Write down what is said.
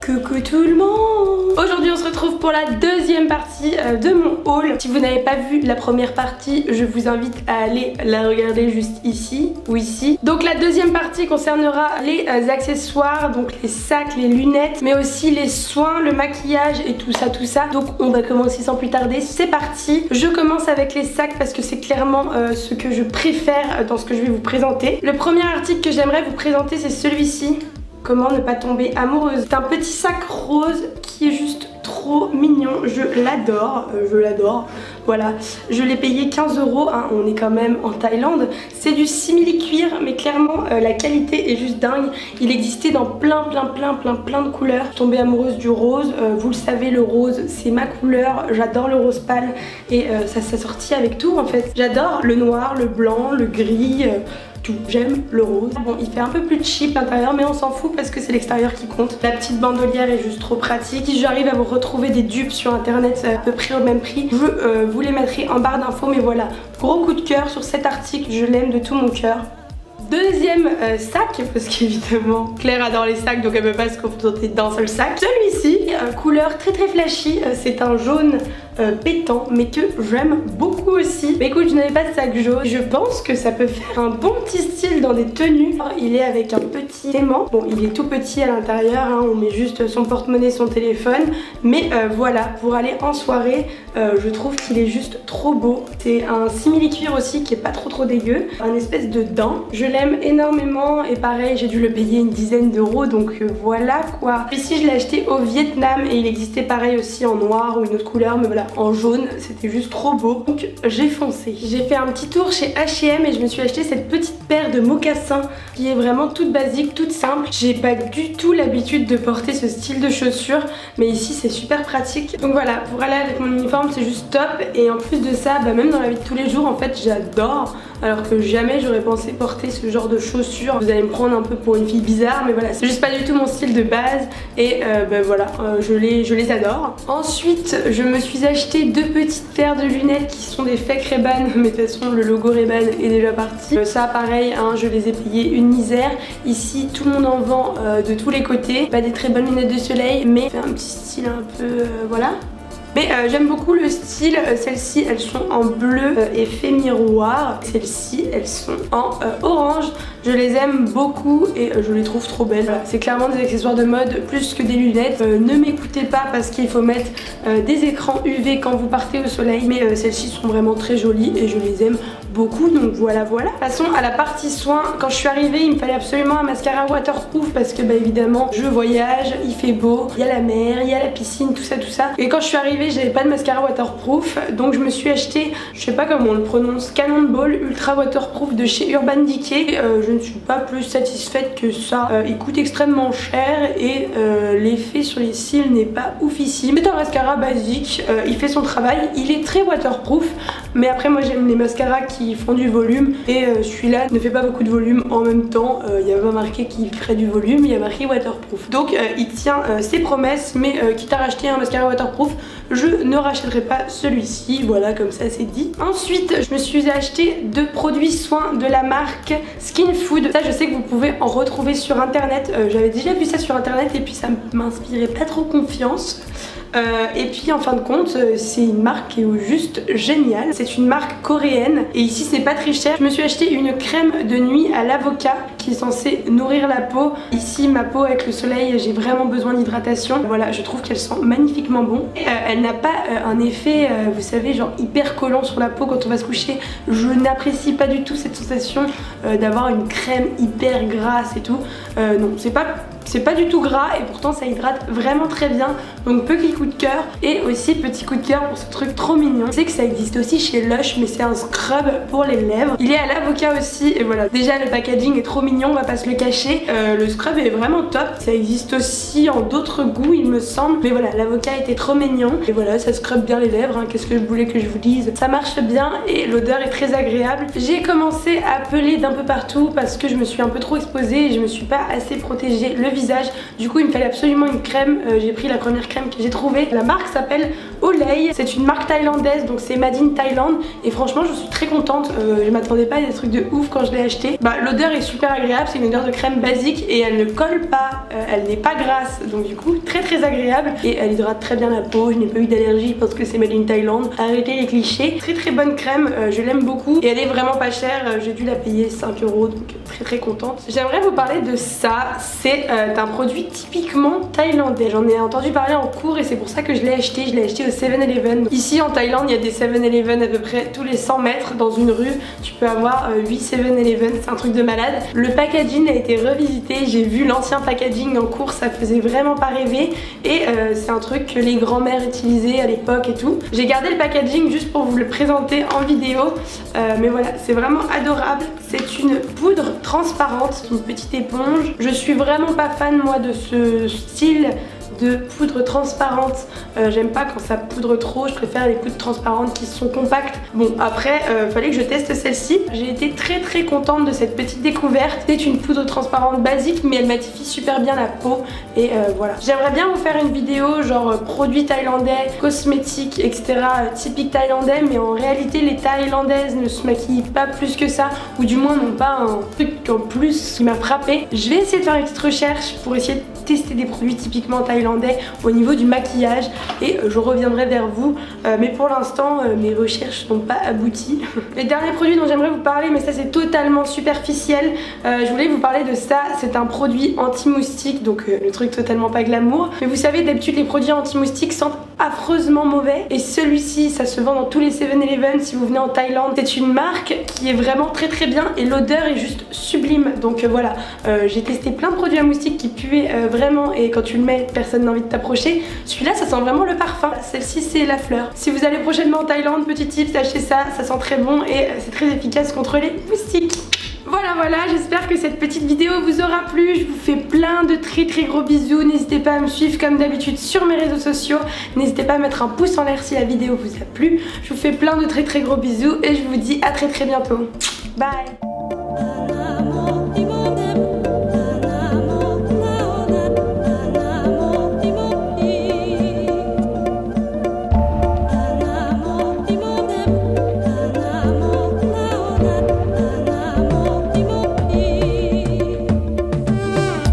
Coucou tout le monde! Aujourd'hui on se retrouve pour la deuxième partie de mon haul. Si vous n'avez pas vu la première partie, je vous invite à aller la regarder juste ici ou ici. Donc la deuxième partie concernera les accessoires, donc les sacs, les lunettes, mais aussi les soins, le maquillage et tout ça. Donc on va commencer sans plus tarder, c'est parti. Je commence avec les sacs parce que c'est clairement ce que je préfère dans ce que je vais vous présenter. Le premier article que j'aimerais vous présenter, c'est celui-ci. Comment ne pas tomber amoureuse. C'est un petit sac rose qui est juste trop mignon. Je l'adore. Voilà, je l'ai payé 15 €, hein. On est quand même en Thaïlande. C'est du simili-cuir, mais clairement la qualité est juste dingue. Il existait dans plein de couleurs. Je suis tombée amoureuse du rose. Vous le savez, le rose c'est ma couleur. J'adore le rose pâle et ça s'assortit avec tout en fait. J'adore le noir, le blanc, le gris. Tout. J'aime le rose. Bon, il fait un peu plus cheap l'intérieur, mais on s'en fout parce que c'est l'extérieur qui compte. La petite bandolière est juste trop pratique. Si j'arrive à vous retrouver des dupes sur internet à peu près au même prix, je vous les mettrai en barre d'infos. Mais voilà, gros coup de cœur sur cet article, je l'aime de tout mon cœur. Deuxième sac, parce qu'évidemment Claire adore les sacs, donc elle ne peut pas se contenter d'un seul sac. Celui-ci, couleur très flashy, c'est un jaune pétant, mais que j'aime beaucoup aussi. Mais écoute, je n'avais pas de sac jaune. Je pense que ça peut faire un bon petit style dans des tenues. Alors, il est avec un petit aimant. Bon, il est tout petit à l'intérieur, hein, on met juste son porte-monnaie, son téléphone. Mais voilà, pour aller en soirée, je trouve qu'il est juste trop beau. C'est un simili-cuir aussi qui est pas trop dégueu. Un espèce de dent. Je l'aime énormément et pareil, j'ai dû le payer une dizaine d'euros, donc voilà quoi. Ici, je l'ai acheté au Vietnam et il existait pareil aussi en noir ou une autre couleur, mais voilà, en jaune, c'était juste trop beau. Donc j'ai foncé. J'ai fait un petit tour chez H&M et je me suis acheté cette petite paire de mocassins qui est vraiment toute basique, toute simple. J'ai pas du tout l'habitude de porter ce style de chaussures, mais ici c'est super pratique. Donc voilà, pour aller avec mon uniforme c'est juste top. Et en plus de ça, même dans la vie de tous les jours en fait j'adore, alors que jamais j'aurais pensé porter ce genre de chaussures. Vous allez me prendre un peu pour une fille bizarre, mais voilà, c'est juste pas du tout mon style de base. Et voilà, je les adore. Ensuite, je me suis acheté deux petites paires de lunettes qui sont des fake Ray-Ban, mais de toute façon le logo Ray-Ban est déjà parti. Ça pareil, hein, je les ai payées une misère. Ici, tout le monde en vend de tous les côtés. Pas des très bonnes lunettes de soleil, mais c'est un petit style un peu, voilà. Mais j'aime beaucoup le style. Celles-ci elles sont en bleu effet miroir. Celles-ci elles sont en orange. Je les aime beaucoup et je les trouve trop belles. Voilà, c'est clairement des accessoires de mode plus que des lunettes. Ne m'écoutez pas parce qu'il faut mettre des écrans UV quand vous partez au soleil. Mais celles-ci sont vraiment très jolies et je les aime beaucoup, donc voilà. Passons à la partie soins. Quand je suis arrivée, il me fallait absolument un mascara waterproof parce que évidemment je voyage, il fait beau, il y a la mer, il y a la piscine, tout ça. Et quand je suis arrivée, j'avais pas de mascara waterproof, donc je me suis acheté, je sais pas comment on le prononce, Cannonball Ultra Waterproof de chez Urban Decay. Je ne suis pas plus satisfaite que ça. Il coûte extrêmement cher et l'effet sur les cils n'est pas oufissime. C'est un mascara basique, il fait son travail, il est très waterproof, mais après moi j'aime les mascaras qui font du volume et celui-là ne fait pas beaucoup de volume en même temps. Il y a pas marqué qu'il ferait du volume, il y a marqué waterproof. Donc il tient ses promesses, mais quitte à racheter un mascara waterproof, je ne rachèterai pas celui-ci. Voilà, comme ça c'est dit. Ensuite, je me suis acheté deux produits soins de la marque Skin Food. Ça, je sais que vous pouvez en retrouver sur internet. J'avais déjà vu ça sur internet et puis ça m'inspirait pas trop confiance. Et puis en fin de compte, c'est une marque qui est juste géniale. C'est une marque coréenne et ici c'est pas très cher. Je me suis acheté une crème de nuit à l'avocat qui est censée nourrir la peau. Ici ma peau avec le soleil, j'ai vraiment besoin d'hydratation. Voilà, je trouve qu'elle sent magnifiquement bon. Elle n'a pas un effet, vous savez, genre hyper collant sur la peau quand on va se coucher. Je n'apprécie pas du tout cette sensation d'avoir une crème hyper grasse et tout. Non, c'est pas du tout gras et pourtant ça hydrate vraiment très bien. Donc petit coup de cœur. Et aussi petit coup de cœur pour ce truc trop mignon. Je sais que ça existe aussi chez Lush, mais c'est un scrub pour les lèvres. Il est à l'avocat aussi et voilà. Déjà le packaging est trop mignon, on va pas se le cacher. Le scrub est vraiment top. Ça existe aussi en d'autres goûts il me semble. Mais voilà, l'avocat était trop mignon. Et voilà, ça scrub bien les lèvres, hein. Qu'est-ce que je voulais que je vous dise. Ça marche bien et l'odeur est très agréable. J'ai commencé à peler d'un peu partout parce que je me suis un peu trop exposée et je me suis pas assez protégée le visage. Du coup il me fallait absolument une crème, j'ai pris la première crème que j'ai trouvée. La marque s'appelle Olay, c'est une marque thaïlandaise, donc c'est made in Thaïlande et franchement je suis très contente, je m'attendais pas à des trucs de ouf quand je l'ai acheté. L'odeur est super agréable, c'est une odeur de crème basique et elle ne colle pas, elle n'est pas grasse, donc du coup très agréable et elle hydrate très bien la peau, je n'ai pas eu d'allergie parce que c'est made in Thaïlande. Arrêtez les clichés, très bonne crème, je l'aime beaucoup et elle est vraiment pas chère, j'ai dû la payer 5 €, donc très contente. J'aimerais vous parler de ça, c'est un produit typiquement thaïlandais, j'en ai entendu parler en cours et c'est pour ça que je l'ai acheté au 7-Eleven. Ici en Thaïlande il y a des 7-Eleven à peu près tous les 100 mètres dans une rue, tu peux avoir 8 7-Eleven, c'est un truc de malade. Le packaging a été revisité, j'ai vu l'ancien packaging en cours, ça faisait vraiment pas rêver et c'est un truc que les grands-mères utilisaient à l'époque et tout. J'ai gardé le packaging juste pour vous le présenter en vidéo, mais voilà, c'est vraiment adorable. C'est une poudre transparente, une petite éponge. Je suis vraiment pas fan moi de ce style de poudre transparente, j'aime pas quand ça poudre trop, je préfère les poudres transparentes qui sont compactes. Bon après fallait que je teste celle-ci, j'ai été très contente de cette petite découverte. C'est une poudre transparente basique mais elle matifie super bien la peau et voilà. J'aimerais bien vous faire une vidéo genre produits thaïlandais, cosmétiques etc, typiques thaïlandais, mais en réalité les thaïlandaises ne se maquillent pas plus que ça, ou du moins n'ont pas un truc en plus qui m'a frappé. Je vais essayer de faire une petite recherche pour essayer de tester des produits typiquement thaïlandais au niveau du maquillage et je reviendrai vers vous, mais pour l'instant mes recherches n'ont pas abouti. Les derniers produits dont j'aimerais vous parler, mais ça c'est totalement superficiel, je voulais vous parler de ça. C'est un produit anti-moustique, donc le truc totalement pas glamour, mais vous savez d'habitude les produits anti-moustiques sentent affreusement mauvais et celui-ci ça se vend dans tous les 7-Eleven si vous venez en Thaïlande. C'est une marque qui est vraiment très bien et l'odeur est juste sublime, donc voilà, j'ai testé plein de produits à moustiques qui puaient vraiment et quand tu le mets personne n'a envie de t'approcher. Celui-là ça sent vraiment le parfum, celle-ci c'est la fleur. Si vous allez prochainement en Thaïlande, petit tip, achetez ça, ça sent très bon et c'est très efficace contre les moustiques. Voilà, j'espère que cette petite vidéo vous aura plu. Je vous fais plein de très gros bisous. N'hésitez pas à me suivre comme d'habitude sur mes réseaux sociaux. N'hésitez pas à mettre un pouce en l'air si la vidéo vous a plu. Je vous fais plein de très gros bisous et je vous dis à très bientôt. Bye.